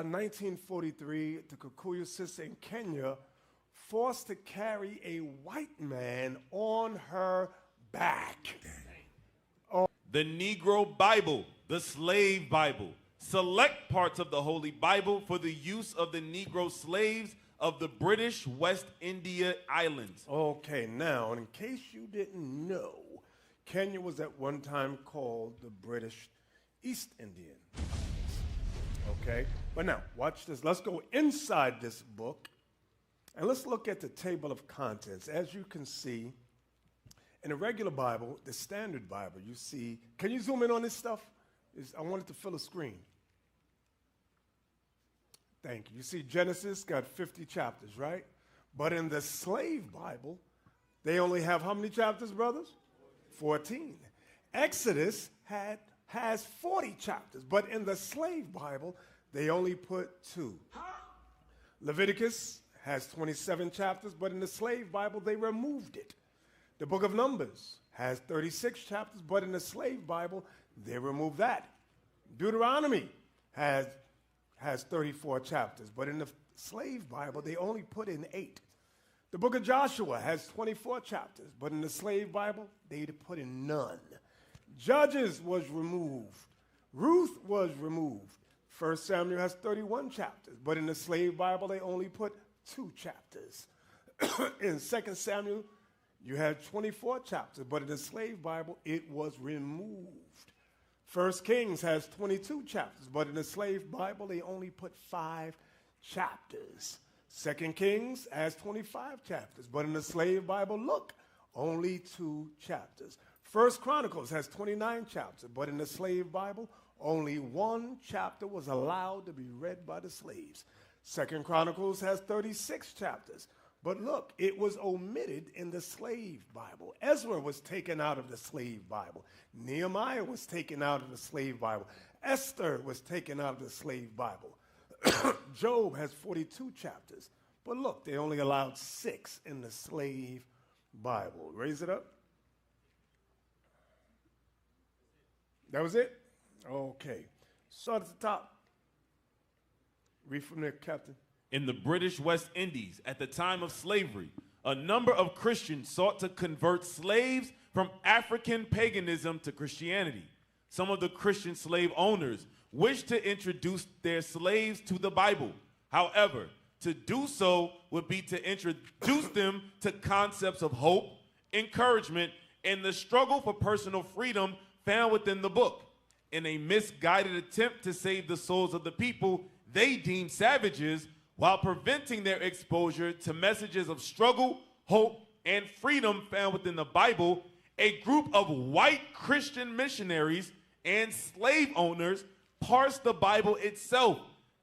1943, the Kikuyu sister in Kenya forced to carry a white man on her back. The Negro Bible, the Slave Bible, select parts of the Holy Bible for the use of the Negro slaves of the British West India Islands. Okay, now, in case you didn't know, Kenya was at one time called the British East Indian Islands. Okay, but now, watch this. Let's go inside this book, and let's look at the table of contents. As you can see, in a regular Bible, the Standard Bible, you see, can you zoom in on this stuff? I want it to fill a screen. Thank you. You see, Genesis got 50 chapters, right? But in the Slave Bible, they only have how many chapters, brothers? 14. Exodus has 40 chapters, but in the Slave Bible, they only put 2. Leviticus has 27 chapters, but in the Slave Bible, they removed it. The book of Numbers has 36 chapters, but in the Slave Bible, they removed that. Deuteronomy has 34 chapters, but in the Slave Bible, they only put in 8. The book of Joshua has 24 chapters, but in the Slave Bible, they put in none. Judges was removed. Ruth was removed. 1 Samuel has 31 chapters, but in the Slave Bible, they only put 2 chapters. In 2 Samuel, you had 24 chapters, but in the Slave Bible, it was removed. 1 Kings has 22 chapters, but in the Slave Bible, they only put 5 chapters. 2 Kings has 25 chapters, but in the Slave Bible, look, only 2 chapters. 1 Chronicles has 29 chapters, but in the Slave Bible, only 1 chapter was allowed to be read by the slaves. 2 Chronicles has 36 chapters. But look, it was omitted in the Slave Bible. Ezra was taken out of the Slave Bible. Nehemiah was taken out of the Slave Bible. Esther was taken out of the Slave Bible. Job has 42 chapters. But look, they only allowed 6 in the Slave Bible. Raise it up. That was it? Okay. Start at the top. Read from there, Captain. In the British West Indies, at the time of slavery, a number of Christians sought to convert slaves from African paganism to Christianity. Some of the Christian slave owners wished to introduce their slaves to the Bible. However, to do so would be to introduce them to concepts of hope, encouragement, and the struggle for personal freedom found within the book. In a misguided attempt to save the souls of the people they deemed savages, while preventing their exposure to messages of struggle, hope, and freedom found within the Bible, a group of white Christian missionaries and slave owners parsed the Bible itself,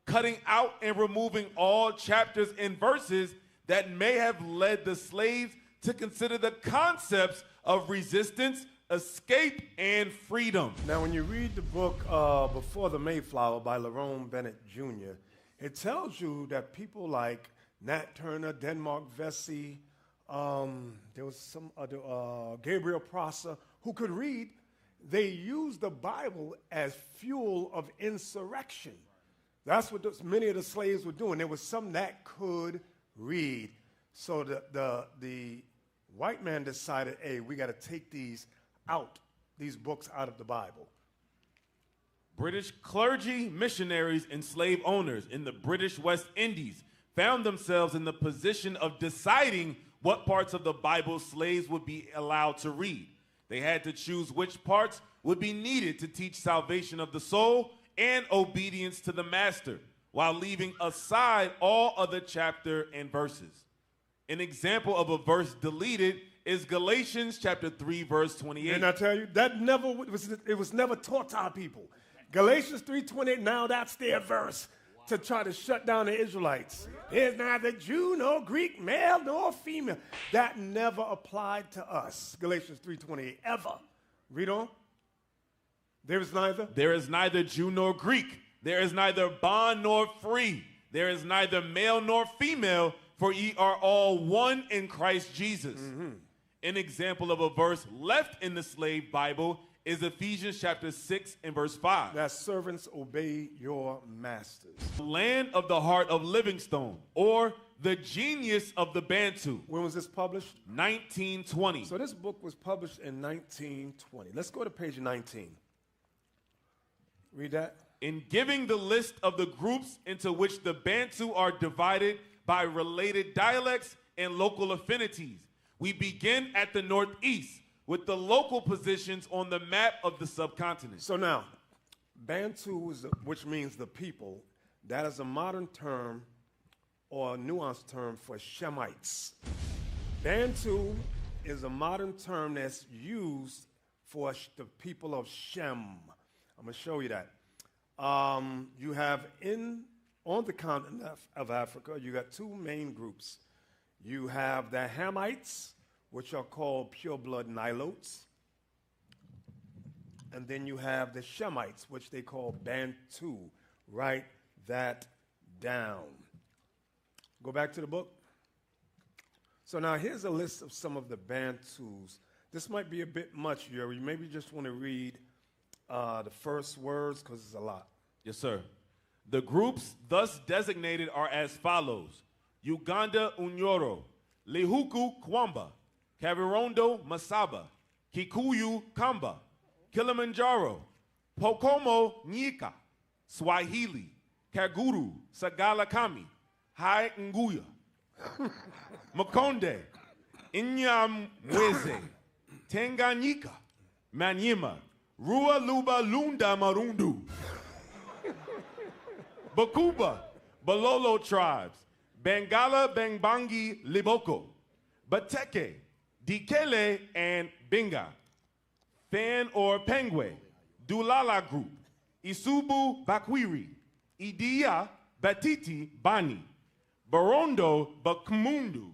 cutting out and removing all chapters and verses that may have led the slaves to consider the concepts of resistance, escape, and freedom. Now, when you read the book Before the Mayflower by Lerone Bennett Jr., it tells you that people like Nat Turner, Denmark Vesey, there was some other, Gabriel Prosser, who could read, they used the Bible as fuel of insurrection. That's what many of the slaves were doing. There was some that could read. So the white man decided, hey, we got to take these books out of the Bible. British clergy, missionaries, and slave owners in the British West Indies found themselves in the position of deciding what parts of the Bible slaves would be allowed to read. They had to choose which parts would be needed to teach salvation of the soul and obedience to the master, while leaving aside all other chapter and verses. An example of a verse deleted is Galatians chapter 3, verse 28. Didn't I tell you? It was never taught to our people. Galatians 3:28, now that's their verse to try to shut down the Israelites. There's neither Jew nor Greek, male nor female. That never applied to us. Galatians 3:28, ever. Read on. There is neither Jew nor Greek. There is neither bond nor free. There is neither male nor female, for ye are all one in Christ Jesus. Mm-hmm. An example of a verse left in the slave Bible is Ephesians chapter 6 and verse 5. That servants obey your masters. The land of the heart of Livingstone, or the genius of the Bantu. When was this published? 1920. So this book was published in 1920. Let's go to page 19. Read that. In giving the list of the groups into which the Bantu are divided by related dialects and local affinities, we begin at the northeast with the local positions on the map of the subcontinent. So now, Bantu, which means the people, that is a modern term or a nuanced term for Shemites. Bantu is a modern term that's used for the people of Shem. I'm going to show you that. You have on the continent of Africa, you got two main groups. You have the Hamites, which are called pure-blood Nilotes. And then you have the Shemites, which they call Bantu. Write that down. Go back to the book. So now here's a list of some of the Bantus. This might be a bit much, Yuri. Maybe you just want to read the first words because it's a lot. Yes, sir. The groups thus designated are as follows: Uganda Unyoro, Lihuku Kwamba, Kavirondo Masaba, Kikuyu Kamba, Kilimanjaro, Pokomo Nyika, Swahili, Kaguru, Sagala Kami, Hai Nguya, Makonde, Inyamweze, Tanganyika, Manyema, Rua Luba Lunda Marundu, Bakuba, Balolo tribes, Bangala Bangbangi Liboko, Bateke, Dikele, and Binga, Fan or Pengwe, Dulala Group, Isubu Bakwiri, Idia Batiti Bani, Barondo Bakmundu,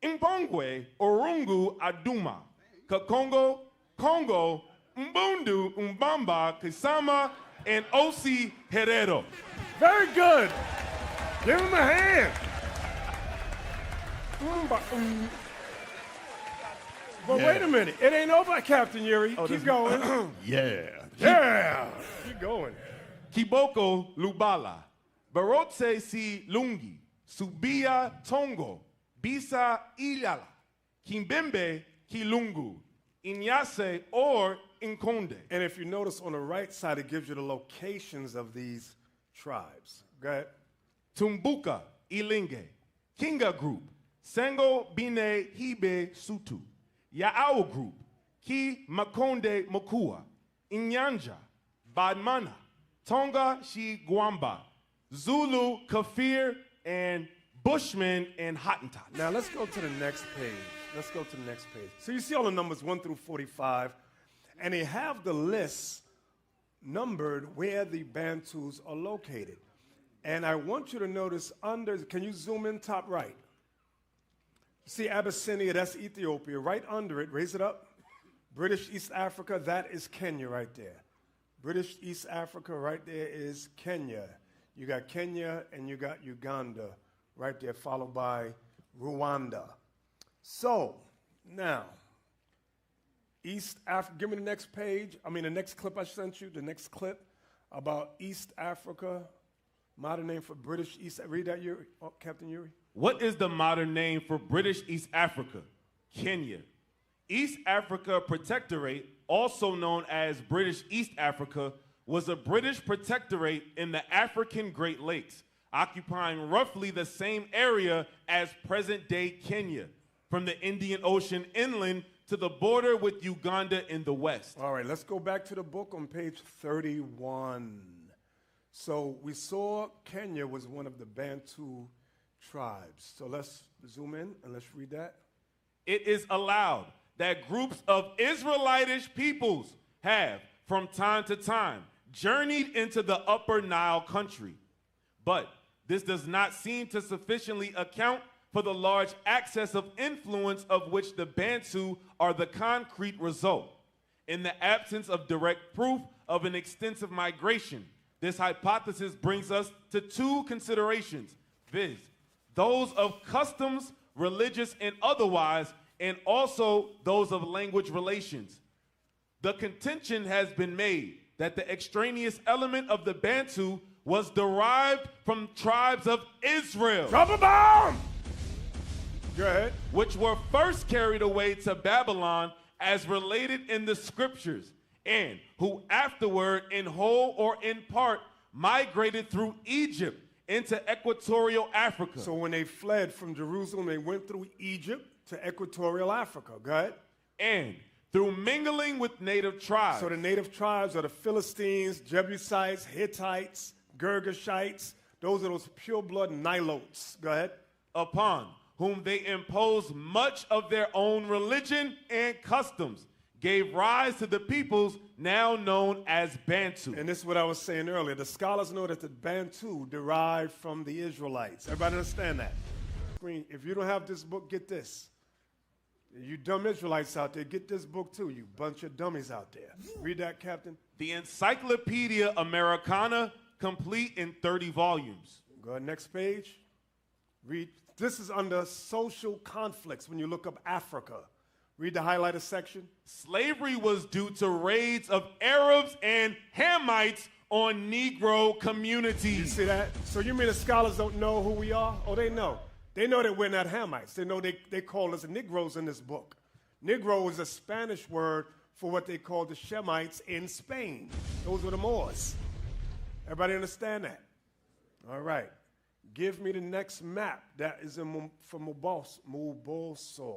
Impongwe Orungu Aduma, Kakongo, Congo, Mbundu Umbamba Kisama, and Osi Herero. Very good. Give him a hand. But wait a minute. It ain't over, Captain Yuri. Keep going. Yeah. Keep going. Kiboko Lubala, Barotse Si Lungi, Subia Tongo, Bisa Ilala, Kimbembe Kilungu, Inyase or Inkonde. And if you notice on the right side, it gives you the locations of these tribes. Go ahead. Tumbuka Ilinge, Kinga Group, Sengo Bine Hibe Sutu, Yaao Group, Ki Makonde Mokua, Inyanja, Badmana, Tonga Shi Gwamba, Zulu Kafir, and Bushman and Hottentot. Now let's go to the next page. So you see all the numbers 1 through 45, and they have the lists numbered where the Bantus are located. And I want you to notice can you zoom in top right? See Abyssinia, that's Ethiopia. Right under it, raise it up. British East Africa, that is Kenya right there. British East Africa right there is Kenya. You got Kenya and you got Uganda right there, followed by Rwanda. So, now, East Africa, give me the next page. The next clip I sent you, the next clip about East Africa, modern name for British East. Read that, Yuri, Captain Yuri. What is the modern name for British East Africa? Kenya. East Africa Protectorate, also known as British East Africa, was a British protectorate in the African Great Lakes, occupying roughly the same area as present-day Kenya, from the Indian Ocean inland to the border with Uganda in the west. All right, let's go back to the book on page 31. So we saw Kenya was one of the Bantu tribes. So let's zoom in and let's read that. It is allowed that groups of Israelitish peoples have, from time to time, journeyed into the Upper Nile country. But this does not seem to sufficiently account for the large access of influence of which the Bantu are the concrete result. In the absence of direct proof of an extensive migration, this hypothesis brings us to two considerations, viz., those of customs, religious and otherwise, and also those of language relations. The contention has been made that the extraneous element of the Bantu was derived from tribes of Israel. Drop a bomb! Go ahead. Which were first carried away to Babylon as related in the scriptures, and who afterward, in whole or in part, migrated through Egypt into equatorial Africa. So when they fled from Jerusalem, they went through Egypt to equatorial Africa. Go ahead. And through mingling with native tribes. So the native tribes are the Philistines, Jebusites, Hittites, Girgashites. Those are those pure-blood Nilotes. Go ahead. Upon whom they imposed much of their own religion and customs, gave rise to the peoples now known as Bantu. And this is what I was saying earlier. The scholars know that the Bantu derived from the Israelites. Everybody understand that? If you don't have this book, get this. You dumb Israelites out there, get this book too, you bunch of dummies out there. Read that, Captain. The Encyclopedia Americana, complete in 30 volumes. Go ahead, next page. Read. This is under social conflicts when you look up Africa. Read the highlighted section. Slavery was due to raids of Arabs and Hamites on Negro communities. You see that? So you mean the scholars don't know who we are? Oh, they know. They know that we're not Hamites. They know they call us Negroes in this book. Negro is a Spanish word for what they call the Shemites in Spain. Those were the Moors. Everybody understand that? All right. Give me the next map. That is from Moboso.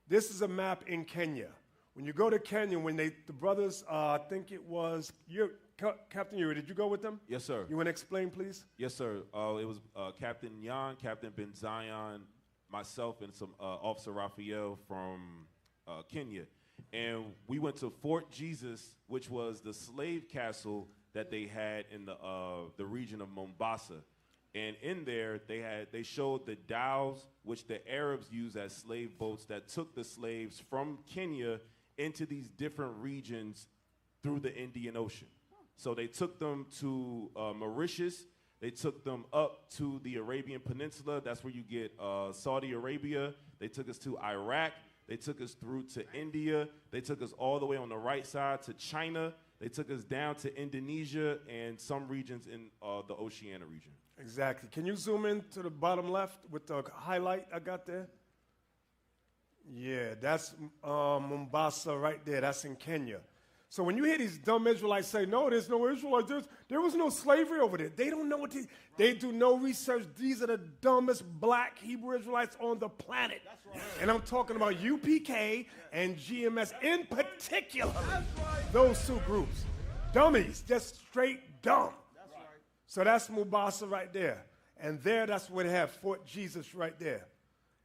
This is a map in Kenya. When you go to Kenya, when the brothers, I think it was, Captain Yuri, did you go with them? Yes, sir. You want to explain, please? Yes, sir. It was Captain Yan, Captain Ben Zion, myself, and some Officer Raphael from Kenya. And we went to Fort Jesus, which was the slave castle that they had in the region of Mombasa. And in there, they showed the dhows, which the Arabs used as slave boats that took the slaves from Kenya into these different regions through the Indian Ocean. So they took them to Mauritius. They took them up to the Arabian Peninsula. That's where you get Saudi Arabia. They took us to Iraq. They took us through to India. They took us all the way on the right side to China. They took us down to Indonesia and some regions in the Oceania region. Exactly. Can you zoom in to the bottom left with the highlight I got there? Yeah, that's Mombasa right there. That's in Kenya. So when you hear these dumb Israelites say, no, there's no Israelites, there was no slavery over there. They don't know what they do no research. These are the dumbest black Hebrew Israelites on the planet. That's right. And I'm talking about UPK and GMS in particular. That's right. Those two groups. Dummies, just straight dumb. That's right. So that's Mombasa right there. And there, that's where they have Fort Jesus right there.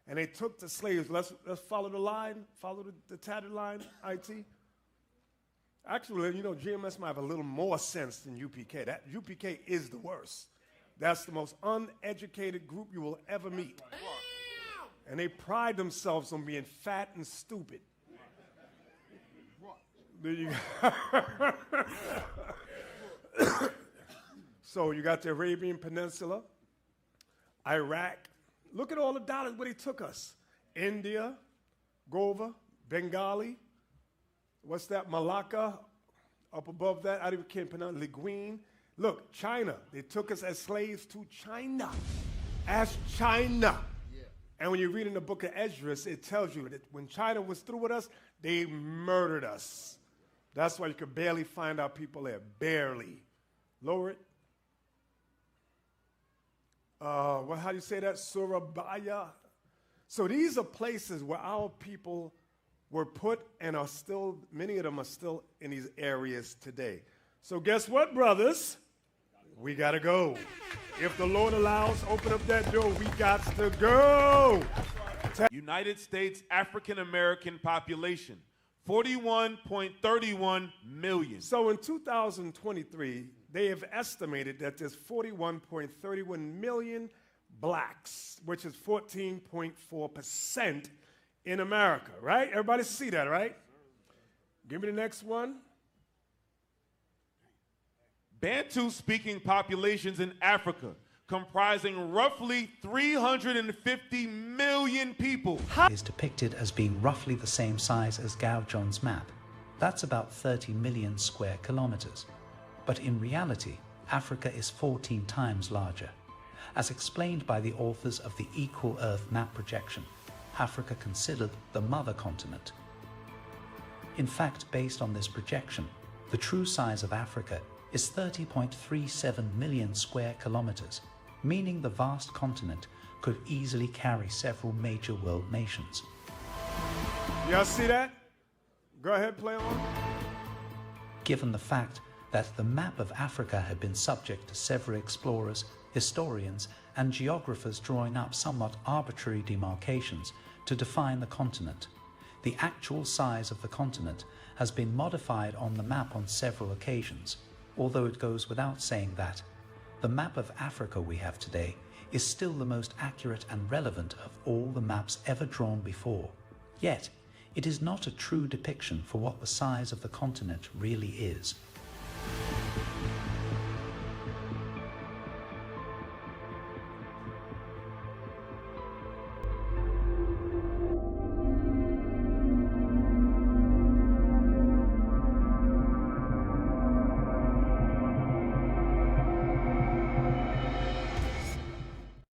And they took the slaves. Let's follow the line, follow the tattered line, IT. Actually, you know, GMS might have a little more sense than UPK. That UPK is the worst. That's the most uneducated group you will ever meet. And they pride themselves on being fat and stupid. There you go. So you got the Arabian Peninsula, Iraq. Look at all the dollars where they took us. India, Gova, Bengali. What's that? Malacca, up above that. I can't pronounce Liguine. Look, China. They took us as slaves to China. As China. Yeah. And when you read in the book of Esdras, it tells you that when China was through with us, they murdered us. That's why you could barely find our people there. Barely. Lower it. How do you say that? Surabaya. So these are places where our people were put and are still, many of them are still in these areas today. So guess what, brothers? We got to go. If the Lord allows, open up that door. We got to go. United States African American population, 41.31 million. So in 2023, they have estimated that there's 41.31 million blacks, which is 14.4% in America, right? Everybody see that, right? Give me the next one. Bantu-speaking populations in Africa, comprising roughly 350 million people. Is depicted as being roughly the same size as Gao John's map. That's about 30 million square kilometers. But in reality, Africa is 14 times larger. As explained by the authors of the Equal Earth Map Projection, Africa considered the mother continent. In fact, based on this projection, the true size of Africa is 30.37 million square kilometers, meaning the vast continent could easily carry several major world nations. Y'all see that? Go ahead, play on. Given the fact that the map of Africa had been subject to several explorers, historians, and geographers drawing up somewhat arbitrary demarcations to define the continent, the actual size of the continent has been modified on the map on several occasions, although it goes without saying that the map of Africa we have today is still the most accurate and relevant of all the maps ever drawn before. Yet, it is not a true depiction for what the size of the continent really is.